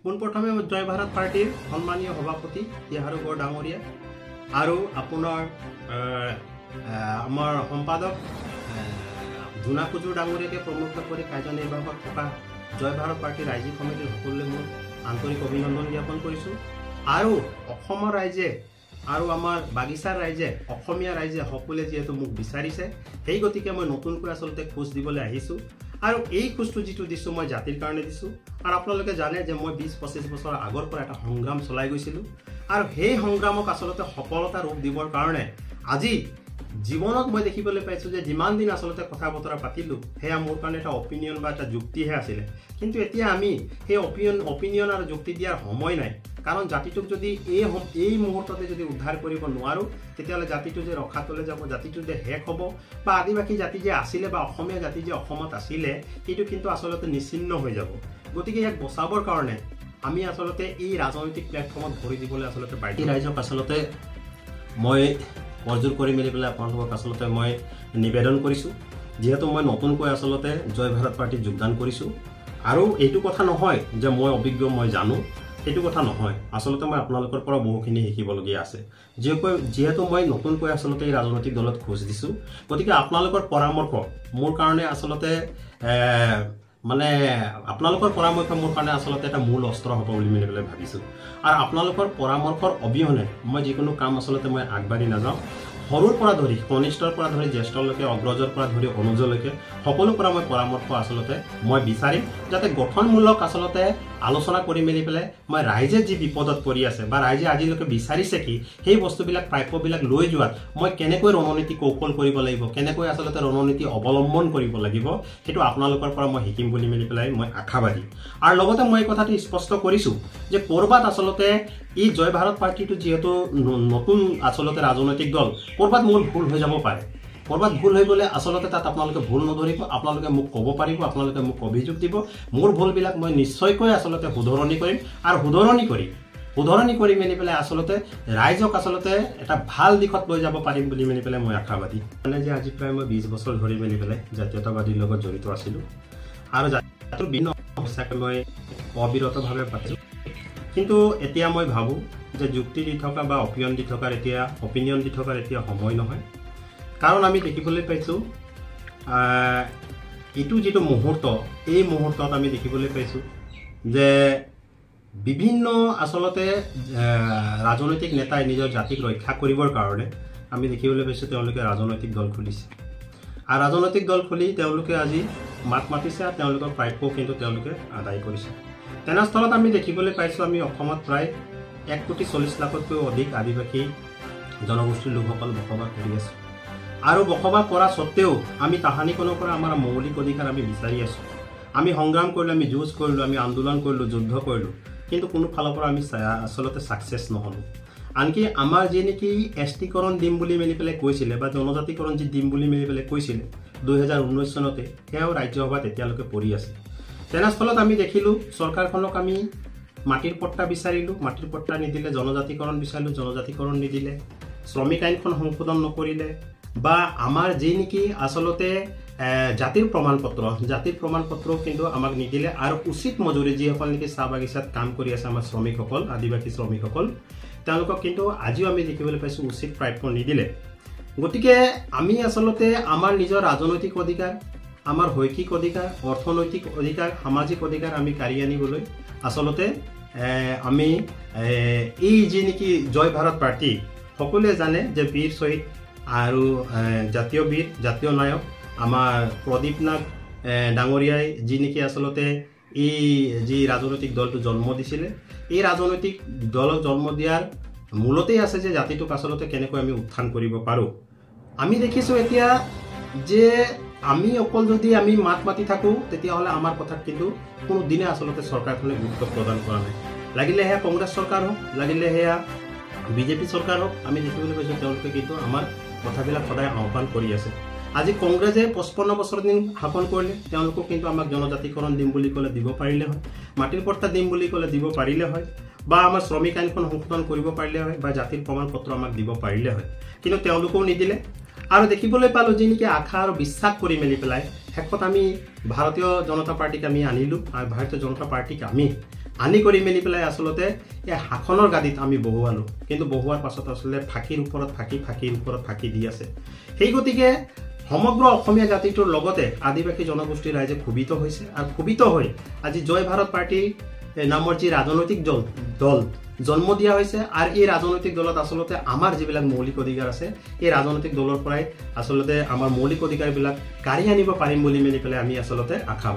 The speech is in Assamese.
পোনপ্ৰথমে জয় ভাৰত পাৰ্টিৰ সন্মানীয় সভাপতি টিহাৰু গড় ডাঙৰীয়া আৰু আপোনাৰ আমাৰ সম্পাদক জোনা কুজুৰ ডাঙৰীয়াকে প্ৰমুখ কৰি কাৰ্যনিৰ্বাহক থকা জয় ভাৰত পাৰ্টিৰ ৰাজ্যিক সমিতিৰ সকলোৱে মই আন্তৰিক অভিনন্দন জ্ঞাপন কৰিছোঁ। আৰু অসমৰ ৰাইজে আৰু আমাৰ বাগিচাৰ ৰাইজে অসমীয়া ৰাইজে সকলোৱে যিহেতু মোক বিচাৰিছে, সেই গতিকে মই নতুনকৈ আচলতে খোজ দিবলৈ আহিছোঁ। আৰু এই খোজটো যিটো দিছোঁ মই জাতিৰ কাৰণে দিছোঁ। আৰু আপোনালোকে জানে যে মই 20-25 বছৰ আগৰ পৰা এটা সংগ্ৰাম চলাই গৈছিলোঁ, আৰু সেই সংগ্ৰামক আচলতে সফলতা ৰূপ দিবৰ কাৰণে আজি জীৱনত মই দেখিবলৈ পাইছোঁ যে যিমান দিন আচলতে কথা বতৰা পাতিলোঁ সেয়া মোৰ কাৰণে এটা অপিনিয়ন বা এটা যুক্তিহে আছিলে। কিন্তু এতিয়া আমি সেই অপিনিয়ন আৰু যুক্তি দিয়াৰ সময় নাই, কাৰণ জাতিটোক যদি এই মুহূৰ্ততে যদি উদ্ধাৰ কৰিব নোৱাৰোঁ তেতিয়াহ'লে জাতিটো যে ৰখাতলৈ যাব, জাতিটো যে শেষ হ'ব, বা আদিবাসী জাতি যে আছিলে বা অসমীয়া জাতি যে অসমত আছিলে সেইটো কিন্তু আচলতে নিশ্চিন্ন হৈ যাব। গতিকে ইয়াক বচাবৰ কাৰণে আমি আচলতে এই ৰাজনৈতিক প্লেটফৰ্মত ভৰি দিবলৈ আচলতে বাধ্য। ৰাইজক আচলতে মই মজুৰ কৰি মেলি পেলাই আপোনালোকক আচলতে মই নিবেদন কৰিছোঁ, যিহেতু মই নতুনকৈ আচলতে জয় ভাৰত পাৰ্টিত যোগদান কৰিছোঁ। আৰু এইটো কথা নহয় যে মই অভিজ্ঞ, মই জানো, সেইটো কথা নহয়। আচলতে মই আপোনালোকৰ পৰা বহুখিনি শিকিবলগীয়া আছে, যিহেতু মই নতুনকৈ আচলতে এই ৰাজনৈতিক দলত খোজ দিছোঁ। গতিকে আপোনালোকৰ পৰামৰ্শ মোৰ কাৰণে আচলতে আপোনালোকৰ পৰামৰ্শ মোৰ কাৰণে আচলতে এটা মূল অস্ত্ৰ হ'ব বুলি মেলি পেলাই ভাবিছোঁ। আৰু আপোনালোকৰ পৰামৰ্শৰ অবিহনে মই যিকোনো কাম আচলতে মই আগবাঢ়ি নাযাওঁ। সৰুৰ পৰা ধৰি কনিষ্ঠৰ পৰা ধৰি জ্যেষ্ঠলৈকে, অগ্ৰজৰ পৰা ধৰি অনুজলৈকে সকলোৰ পৰা মই পৰামৰ্শ আচলতে মই বিচাৰিম, যাতে গঠনমূলক আচলতে আলোচনা কৰি মেলি পেলাই মই ৰাইজে যি বিপদত পৰি আছে বা ৰাইজে আজিলৈকে বিচাৰিছে কি সেই বস্তুবিলাক প্ৰাপ্যবিলাক লৈ যোৱাত মই কেনেকৈ ৰণনীতি কৌশল কৰিব লাগিব, কেনেকৈ আচলতে ৰণনীতি অৱলম্বন কৰিব লাগিব, সেইটো আপোনালোকৰ পৰা মই শিকিম বুলি মেলি পেলাই মই আশাবাদী। আৰু লগতে মই এই কথাটো স্পষ্ট কৰিছোঁ যে ক'ৰবাত আচলতে এই জয় ভাৰত পাৰ্টিটো যিহেতু নতুন আচলতে ৰাজনৈতিক দল, ক'ৰবাত মোৰ ভুল হৈ যাব পাৰে। ক'ৰবাত ভুল হৈ গ'লে আচলতে তাত আপোনালোকে ভুল নধৰিব, আপোনালোকে মোক ক'ব পাৰিব, আপোনালোকে মোক অভিযোগ দিব। মোৰ ভুলবিলাক মই নিশ্চয়কৈ আচলতে শুধৰণি কৰিম, আৰু শুধৰণি কৰি মেলি পেলাই আচলতে ৰাইজক আচলতে এটা ভাল দিশত লৈ যাব পাৰিম বুলি মেলি পেলাই মই আশাবাদী। মানে যে আজি প্ৰায় মই 20 বছৰ ধৰি মেলি পেলাই জাতীয়তাবাদীৰ লগত জড়িত আছিলোঁ, আৰু জাতীয় বিভিন্ন সমস্যাকে মই অবিৰতভাৱে পাতিছোঁ। কিন্তু এতিয়া মই ভাবোঁ যে যুক্তি দি থকা বা অপিনিয়ন দি থকাৰ এতিয়া সময় নহয়। কাৰণ আমি দেখিবলৈ পাইছোঁ এইটো যিটো মুহূৰ্ত, এই মুহূৰ্তত আমি দেখিবলৈ পাইছোঁ যে বিভিন্ন আচলতে ৰাজনৈতিক নেতাই নিজৰ জাতিক ৰক্ষা কৰিবৰ কাৰণে আমি দেখিবলৈ পাইছোঁ তেওঁলোকে ৰাজনৈতিক দল খুলিছে। আৰু ৰাজনৈতিক দল খুলি তেওঁলোকে আজি মাত মাতিছে, আৰু তেওঁলোকৰ প্ৰাপ্য কিন্তু তেওঁলোকে আদায় কৰিছে। তেনেস্থলত আমি দেখিবলৈ পাইছোঁ আমি অসমত প্ৰায় 1,40,00,000তকৈও অধিক আদিবাসী জনগোষ্ঠীৰ লোকসকল বসবাস কৰি আছোঁ। আৰু বসবাস কৰা স্বত্তেও আমি তাহানিখনৰ পৰা আমাৰ মৌলিক অধিকাৰ আমি বিচাৰি আছোঁ। আমি সংগ্ৰাম কৰিলোঁ, আমি যুঁজ কৰিলোঁ, আমি আন্দোলন কৰিলোঁ, যুদ্ধ কৰিলোঁ, কিন্তু কোনো ফালৰ পৰা আমি আচলতে ছাকচেছ নহ'লোঁ। আনকি আমাৰ যি নেকি এছটিকৰণ দিম বুলি মেলি পেলাই কৈছিলে বা জনজাতিকৰণ যি দিম বুলি মেলি পেলাই কৈছিলে 2019 চনতে, সেয়াও ৰাজ্যসভাত এতিয়ালৈকে পৰি আছে। তেনেস্থলত আমি দেখিলোঁ চৰকাৰখনক আমি মাটিৰ পট্টা বিচাৰিলোঁ, মাটিৰ পট্টা নিদিলে, জনজাতিকৰণ বিচাৰিলোঁ, জনজাতিকৰণ নিদিলে, শ্ৰমিক আইনখন সংশোধন নকৰিলে, বা আমাৰ যি নেকি আচলতে জাতিৰ প্ৰমাণ পত্ৰও কিন্তু আমাক নিদিলে। আৰু উচিত মজুৰি যিসকল নেকি চাহ বাগিচাত কাম কৰি আছে আমাৰ শ্ৰমিকসকল, আদিবাসী শ্ৰমিকসকল, তেওঁলোকক কিন্তু আজিও আমি দেখিবলৈ পাইছোঁ উচিত প্ৰাপ্য নিদিলে। গতিকে আমি আচলতে আমাৰ নিজৰ ৰাজনৈতিক অধিকাৰ, আমাৰ শৈক্ষিক অধিকাৰ, অৰ্থনৈতিক অধিকাৰ, সামাজিক অধিকাৰ আমি কাঢ়ি আনিবলৈ আচলতে আমি এই যি নেকি জয় ভাৰত পাৰ্টি, সকলোৱে জানে যে বীৰ শ্বহীদ আৰু জাতীয় বীৰ, জাতীয় নায়ক আমাৰ প্ৰদীপ নাগ ডাঙৰীয়াই যি নেকি আচলতে এই যি ৰাজনৈতিক দলটো জন্ম দিছিলে, এই ৰাজনৈতিক দলক জন্ম দিয়াৰ মূলতেই আছে যে জাতিটোক আচলতে কেনেকৈ আমি উত্থান কৰিব পাৰোঁ। আমি দেখিছোঁ এতিয়া যে আমি অকল যদি আমি মাত মাতি থাকোঁ তেতিয়াহ'লে আমাৰ কথাত কিন্তু কোনো দিনে আচলতে চৰকাৰখনে গুৰুত্ব প্ৰদান কৰা নাই। লাগিলে সেয়া কংগ্ৰেছ চৰকাৰ হওক, লাগিলে সেয়া বিজেপি চৰকাৰ হওক, আমি দেখিবলৈ পাইছোঁ তেওঁলোকে কিন্তু আমাৰ কথাবিলাক সদায় আহ্বান কৰি আছে। আজি কংগ্ৰেছে 55 বছৰ দিন শাসন কৰিলে, তেওঁলোকক কিন্তু আমাক জনজাতিকৰণ দিম বুলি ক'লে দিব পাৰিলে হয়, মাটিৰ পট্টা দিম বুলি ক'লে দিব পাৰিলে হয়, বা আমাৰ শ্ৰমিক আইনখন সংশোধন কৰিব পাৰিলে হয়, বা জাতিৰ প্ৰমাণ পত্ৰ আমাক দিব পাৰিলে হয়, কিন্তু তেওঁলোকেও নিদিলে। আৰু দেখিবলৈ পালোঁ যি নেকি আশা আৰু বিশ্বাস কৰি মেলি পেলাই শেষত আমি ভাৰতীয় জনতা পাৰ্টিক আমি আনিলোঁ, আৰু ভাৰতীয় জনতা পাৰ্টিক আমি আনি কৰি মেলি পেলাই আচলতে এই শাসনৰ গাদীত আমি বহুৱালোঁ কিন্তু বহুৱাৰ পাছত আচলতে ফাঁকিৰ ওপৰত ফাঁকি দি আছে সেই গতিকে সমগ্ৰ অসমীয়া জাতিটোৰ লগতে আদিবাসী জনগোষ্ঠীৰ ৰাইজে ক্ষোভিত হৈছে আৰু ক্ষোভিত হৈ আজি জয় ভাৰত পাৰ্টি নামৰ যি ৰাজনৈতিক দল জন্ম দিয়া হৈছে আৰু এই ৰাজনৈতিক দলত আচলতে আমাৰ যিবিলাক মৌলিক অধিকাৰ আছে এই ৰাজনৈতিক দলৰ পৰাই আচলতে আমাৰ মৌলিক অধিকাৰবিলাক কাঢ়ি আনিব পাৰিম বুলি মেলি পেলাই আমি আচলতে আশাবাদী